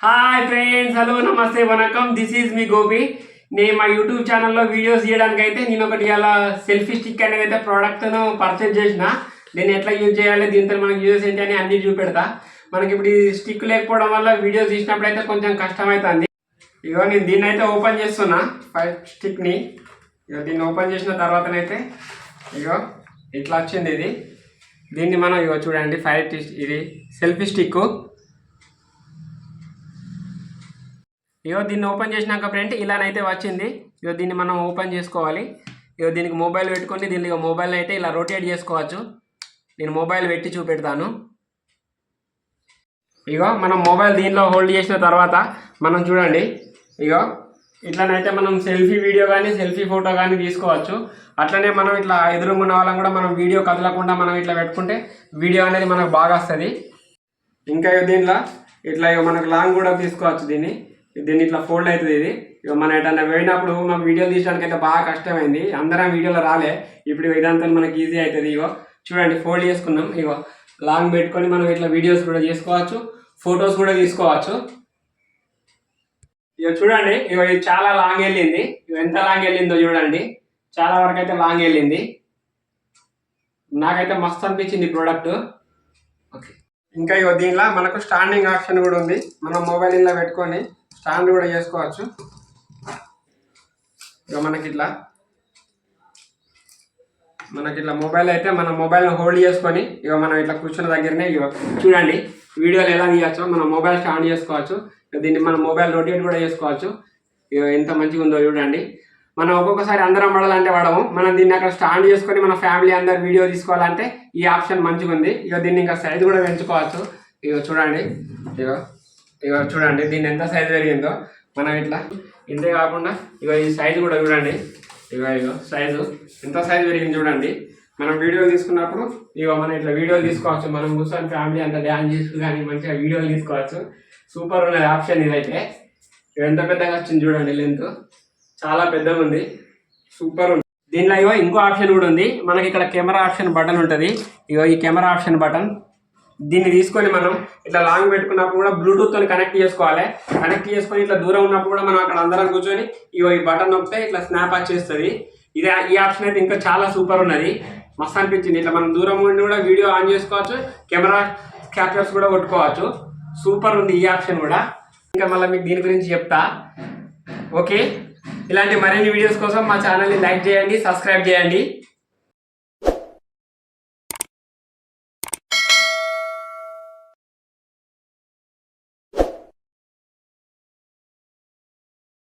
Hi friends, hello, నమస్తే, వనకం. This is మీ గోపి. నేను మా యూట్యూబ్ ఛానల్లో వీడియోస్ చేయడానికి అయితే నేను ఒకటి అలా సెల్ఫీ స్టిక్ అనేది అయితే ప్రోడక్ట్ను పర్చేజ్ చేసిన. దీన్ని ఎట్లా యూజ్ చేయాలి, దీంతో మనకి యూజెస్ ఏంటి అని అన్ని చూపెడతా. మనకి ఇప్పుడు ఈ స్టిక్ లేకపోవడం వల్ల వీడియోస్ తీసినప్పుడు అయితే కొంచెం కష్టమవుతుంది. ఇగో నేను దీన్ని అయితే ఓపెన్ చేస్తున్నా, ఫైర్ స్టిక్ని. ఇగో దీన్ని ఓపెన్ చేసిన తర్వాతనైతే ఇగో ఇట్లా వచ్చింది ఇది. దీన్ని మనం ఇగో చూడండి, ఇది సెల్ఫీ స్టిక్. ఇగో దీన్ని ఓపెన్ చేసినాక ఫ్రెండ్ ఇలానైతే వచ్చింది. ఇగో దీన్ని మనం ఓపెన్ చేసుకోవాలి. ఇగో దీనికి మొబైల్ పెట్టుకొని దీన్ని మొబైల్ అయితే ఇలా రొటేట్ చేసుకోవచ్చు. నేను మొబైల్ పెట్టి చూపెడతాను. ఇగో మనం మొబైల్ దీనిలో హోల్డ్ చేసిన తర్వాత మనం చూడండి, ఇగో ఇట్లనైతే మనం సెల్ఫీ వీడియో కానీ సెల్ఫీ ఫోటో కానీ తీసుకోవచ్చు. అట్లనే మనం ఇట్లా ఎదురుగున్న వాళ్ళని కూడా మనం వీడియో కదలకుండా మనం ఇట్లా పెట్టుకుంటే వీడియో అనేది మనకు బాగా వస్తుంది. ఇంకా దీనిలో ఇట్లా మనకు లాంగ్ కూడా తీసుకోవచ్చు. దీన్ని ఇట్లా ఫోల్డ్ అవుతుంది. ఇది ఇక మనం ఎటన్నా పోయినప్పుడు మాకు వీడియోలు తీయడానికి అయితే బాగా కష్టమైంది. అందరం వీడియోలో రాలే. ఇప్పుడు ఇదంతా మనకి ఈజీ అవుతుంది. ఇగో చూడండి, ఫోల్డ్ చేసుకున్నాం. ఇగో లాంగ్ పెట్టుకొని మనం ఇట్లా వీడియోస్ కూడా చేసుకోవచ్చు, ఫొటోస్ కూడా తీసుకోవచ్చు. ఇక చూడండి, ఇగో ఇది చాలా లాంగ్ వెళ్ళింది. ఎంత లాంగ్ వెళ్ళిందో చూడండి, చాలా వరకు అయితే లాంగ్ వెళ్ళింది. నాకైతే మస్తు అనిపించింది ప్రోడక్ట్. ఓకే, ఇంకా ఇగో దీనిలో మనకు స్టాండింగ్ ఆప్షన్ కూడా ఉంది. మనం మొబైల్ ఇలా పెట్టుకొని స్టాండ్ కూడా చేసుకోవచ్చు. ఇక మనకి ఇట్లా మొబైల్ అయితే మన మొబైల్ని హోల్డ్ చేసుకొని ఇక మనం ఇట్లా కూర్చున్న దగ్గరనే ఇక చూడండి వీడియోలు ఎలా తీయచ్చో మనం మొబైల్ స్టాండ్ చేసుకోవచ్చు. దీన్ని మనం మొబైల్ రొటేట్ కూడా చేసుకోవచ్చు. ఇక ఎంత మంచిగా ఉందో చూడండి. మనం ఒక్కొక్కసారి అందరం పడాలంటే పడము. మనం దీన్ని అక్కడ స్టాండ్ చేసుకొని మన ఫ్యామిలీ అందరు వీడియో తీసుకోవాలంటే ఈ ఆప్షన్ మంచిగా ఉంది. ఇక దీన్ని ఇంకా సైజ్ కూడా పెంచుకోవచ్చు. ఇక చూడండి, ఇక చూడండి దీన్ని ఎంత సైజు పెరిగిందో. మనం ఇట్లా ఇంతే కాకుండా ఇక ఈ సైజు కూడా చూడండి. ఇగో సైజు ఎంత సైజు పెరిగింది చూడండి. మనం వీడియోలు తీసుకున్నప్పుడు ఇక మనం ఇట్లా వీడియోలు తీసుకోవచ్చు. మనం కూర్చొని ఫ్యామిలీ అంతా డ్యాన్స్ చేసుకుని కానీ మంచిగా వీడియోలు తీసుకోవచ్చు. సూపర్ ఉన్నది ఆప్షన్ ఇదైతే. ఎంత పెద్దగా వచ్చింది చూడండి, లెంత్ చాలా పెద్దగా ఉంది, సూపర్ ఉంది. దీనిలో ఇగో ఇంకో ఆప్షన్ కూడా ఉంది. మనకి ఇక్కడ కెమెరా ఆప్షన్ బటన్ ఉంటుంది. ఇగో ఈ కెమెరా ఆప్షన్ బటన్, దీన్ని తీసుకొని మనం ఇట్లా లాంగ్ పెట్టుకున్నప్పుడు కూడా బ్లూటూత్తో కనెక్ట్ చేసుకోవాలి. కనెక్ట్ చేసుకొని ఇట్లా దూరం ఉన్నప్పుడు కూడా మనం అక్కడ అందరం కూర్చొని ఇగో ఈ బటన్ నొక్కితే ఇట్లా స్నాప్ వచ్చేస్తుంది. ఈ ఆప్షన్ అయితే ఇంకా చాలా సూపర్ ఉన్నది, మస్తు అనిపించింది. ఇట్లా మనం దూరం ఉండి కూడా వీడియో ఆన్ చేసుకోవచ్చు, కెమెరా క్యాప్చర్స్ కూడా కొట్టుకోవచ్చు. సూపర్ ఉంది ఈ ఆప్షన్ కూడా. ఇంకా మళ్ళీ మీకు దీని గురించి చెప్తా. ఓకే, ఇలాంటి మరిన్ని వీడియోస్ కోసం మా ఛానల్ని లైక్ చేయండి, సబ్స్క్రైబ్ చేయండి.